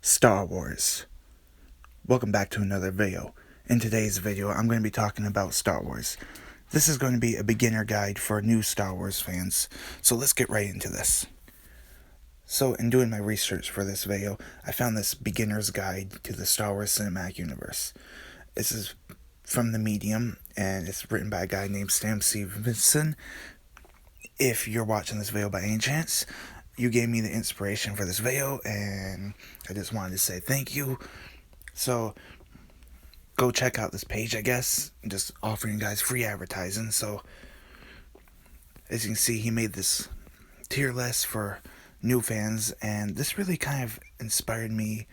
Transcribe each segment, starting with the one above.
Star Wars. Welcome back to another video. In today's video, I'm going to be talking about Star Wars. This is going to be a beginner guide for new Star Wars fans, so let's get right into this. So, in doing my research for this video, I found this beginner's guide to the Star Wars Cinematic Universe. This is from the Medium, and it's written by a guy named Sam Stevenson. If you're watching this video by any chance, you gave me the inspiration for this video, and I just wanted to say thank you. So, go check out this page, I guess. I'm just offering you guys free advertising. So, as you can see, he made this tier list for new fans, and this really kind of inspired me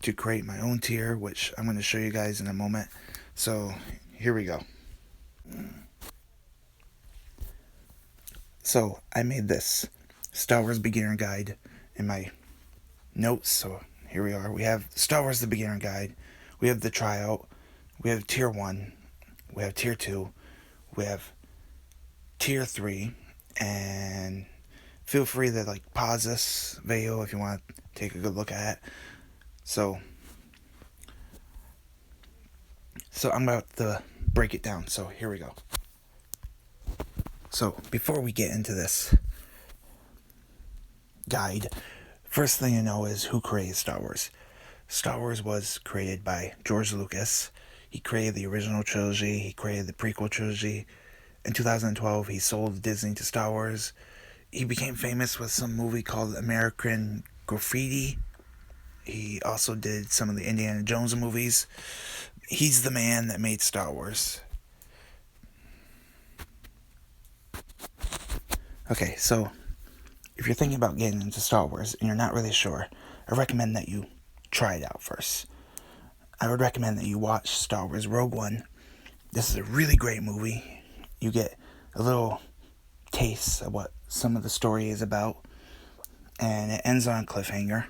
to create my own tier, which I'm going to show you guys in a moment. So, here we go. So, I made this Star Wars Beginner Guide in my notes. So, here we are. We have Star Wars The Beginner Guide. We have the tryout. We have Tier 1. We have Tier 2. We have Tier 3. And feel free to pause this video if you want to take a good look at it. So I'm about to break it down. So here we go. So before we get into this guide, first thing to know is who created Star Wars. Star Wars was created by George Lucas. He created the original trilogy. He created the prequel trilogy. In 2012, he sold Disney to Star Wars. He became famous with some movie called American Graffiti. He also did some of the Indiana Jones movies. He's the man that made Star Wars. Okay, so if you're thinking about getting into Star Wars and you're not really sure, I recommend that you try it out first. I would recommend that you watch Star Wars Rogue One. This is a really great movie. You get a little taste of what some of the story is about, and it ends on a cliffhanger.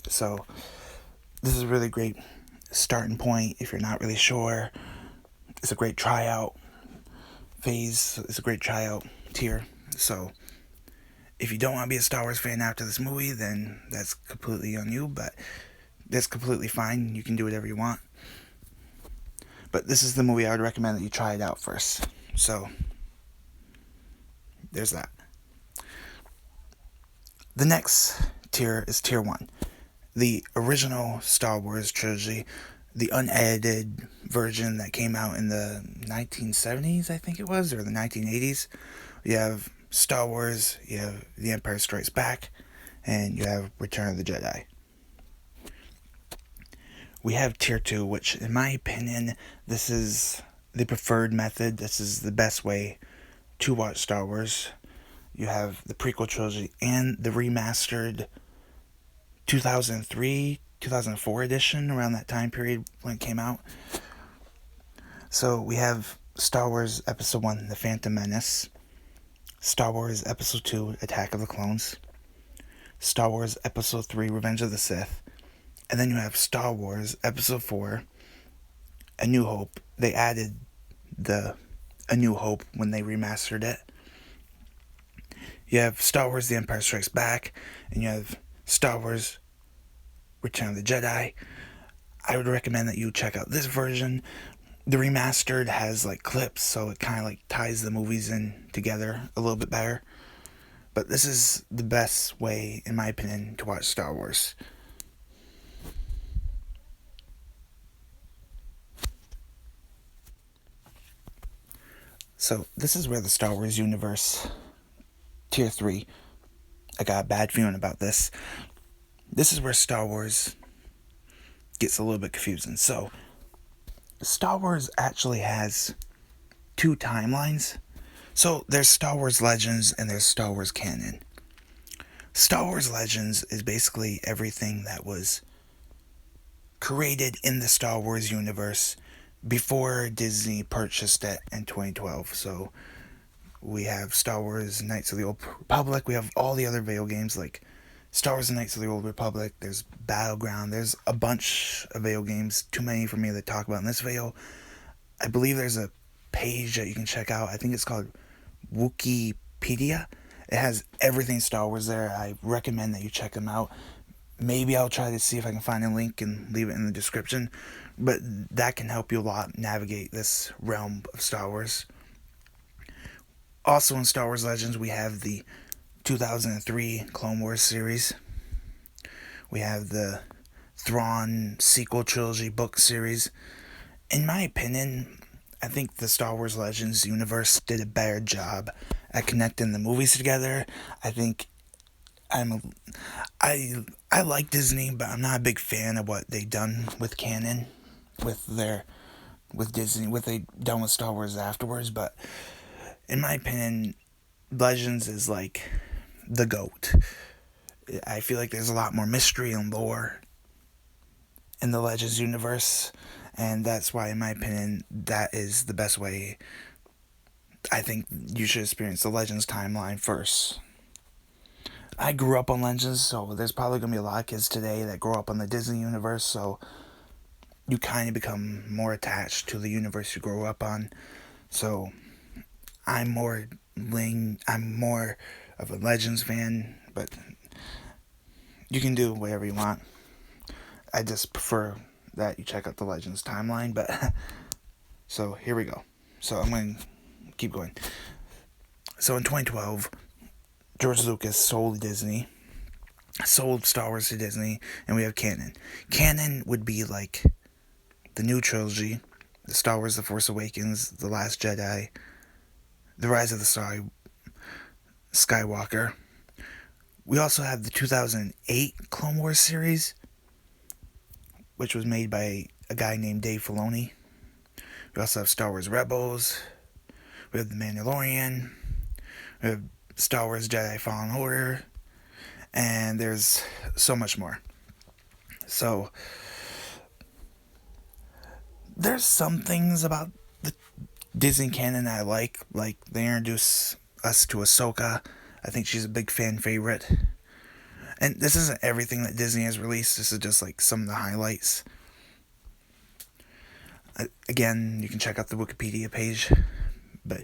So this is a really great starting point if you're not really sure. It's a great tryout phase. It's a great tryout tier. So if you don't want to be a Star Wars fan after this movie, then that's completely on you, but that's completely fine. You can do whatever you want. But this is the movie I would recommend that you try it out first. So there's that. The next tier is Tier 1. The original Star Wars trilogy, the unedited version that came out in the 1970s, I think it was, or the 1980s. You have Star Wars, you have The Empire Strikes Back, and you have Return of the Jedi. We have Tier 2, which, in my opinion, this is the preferred method. This is the best way to watch Star Wars. You have the prequel trilogy and the remastered 2003, 2004 edition, around that time period when it came out. So we have Star Wars Episode 1, The Phantom Menace. Star Wars Episode 2, Attack of the Clones. Star Wars Episode 3, Revenge of the Sith. And then you have Star Wars Episode 4, A New Hope. They added the A New Hope when they remastered it. You have Star Wars The Empire Strikes Back, and you have Star Wars Return of the Jedi. I would recommend that you check out this version. The remastered has clips, so it kind of ties the movies in together a little bit better. But this is the best way, in my opinion, to watch Star Wars. So this is where the Star Wars universe, Tier 3, I got a bad feeling about this. This is where Star Wars gets a little bit confusing. So, Star Wars actually has two timelines. So, there's Star Wars Legends and there's Star Wars Canon. Star Wars Legends is basically everything that was created in the Star Wars universe before Disney purchased it in 2012. So, we have Star Wars Knights of the Old Republic. We have all the other video games like Star Wars Knights of the Old Republic. There's Battleground. There's a bunch of video games. Too many for me to talk about in this video. I believe there's a page that you can check out. I think it's called Wikipedia. It has everything Star Wars there. I recommend that you check them out. Maybe I'll try to see if I can find a link and leave it in the description, but that can help you a lot navigate this realm of Star Wars. Also in Star Wars Legends, we have the 2003 Clone Wars series. We have the Thrawn sequel trilogy book series. In my opinion, I think the Star Wars Legends universe did a better job at connecting the movies together. I think I like Disney, but I'm not a big fan of what they've done with canon, with Disney, what they done with Star Wars afterwards. But in my opinion, Legends is like the GOAT. I feel like there's a lot more mystery and lore in the Legends universe, and that's why, in my opinion, that is the best way. I think you should experience the Legends timeline first. I grew up on Legends, so there's probably going to be a lot of kids today that grow up on the Disney universe, so you kind of become more attached to the universe you grow up on. So I'm more of a Legends fan, but you can do whatever you want. I just prefer that you check out the Legends timeline, but so here we go. So I'm going to keep going. So in 2012, George Lucas sold Star Wars to Disney, and we have canon. Canon would be like the new trilogy, the Star Wars The Force Awakens, The Last Jedi, The Rise of the Skywalker. We also have the 2008 Clone Wars series, which was made by a guy named Dave Filoni. We also have Star Wars Rebels. We have The Mandalorian. We have Star Wars Jedi Fallen Order. And there's so much more. So there's some things about the Disney canon that I like they introduce us to Ahsoka. I think she's a big fan favorite. And this isn't everything that Disney has released. This is just like some of the highlights. Again, you can check out the Wikipedia page. But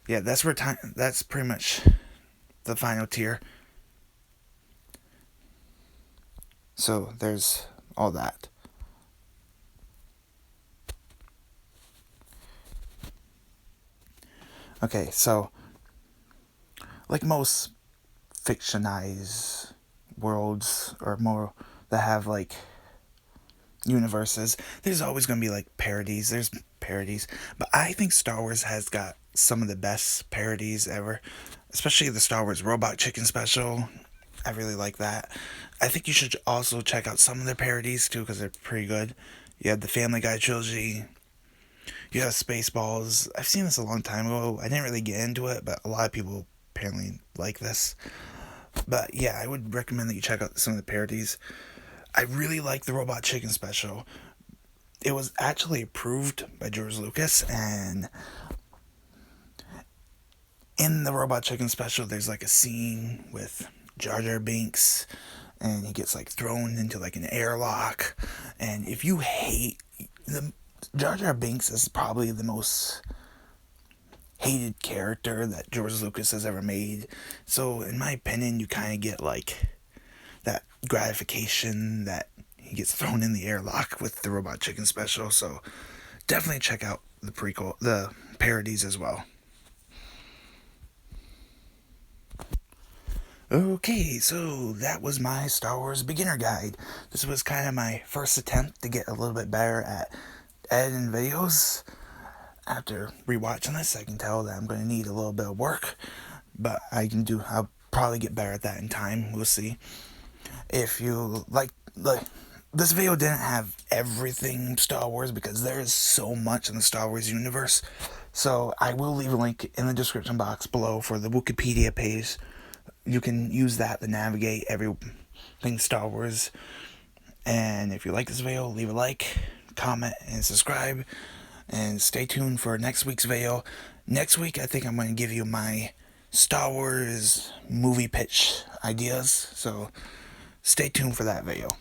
yeah, that's pretty much the final tier. So there's all that. Okay, so like most fictionized worlds or more that have like universes, there's always going to be like parodies. There's parodies, but I think Star Wars has got some of the best parodies ever, especially the Star Wars Robot Chicken special. I really like that. I think you should also check out some of their parodies too, because they're pretty good. You have the Family Guy trilogy. You have Spaceballs. I've seen this a long time ago. I didn't really get into it, but a lot of people apparently like this. But yeah, I would recommend that you check out some of the parodies. I really like the Robot Chicken special. It was actually approved by George Lucas, and in the Robot Chicken special, there's like a scene with Jar Jar Binks, and he gets like thrown into like an airlock. And if you hate Jar Jar Binks is probably the most hated character that George Lucas has ever made. So in my opinion, you kind of get like that gratification that he gets thrown in the airlock with the Robot Chicken special. So definitely check out the parodies as well. Okay, so that was my Star Wars beginner guide. This was kind of my first attempt to get a little bit better at editing videos. After rewatching this, I can tell that I'm going to need a little bit of work, but I'll probably get better at that in time. We'll see. If you like this video didn't have everything Star Wars because there is so much in the Star Wars universe. So I will leave a link in the description box below for the Wikipedia page. You can use that to navigate everything Star Wars. And if you like this video, leave a like, comment, and subscribe. And stay tuned for next week's video. Next week, I think I'm going to give you my Star Wars movie pitch ideas. So stay tuned for that video.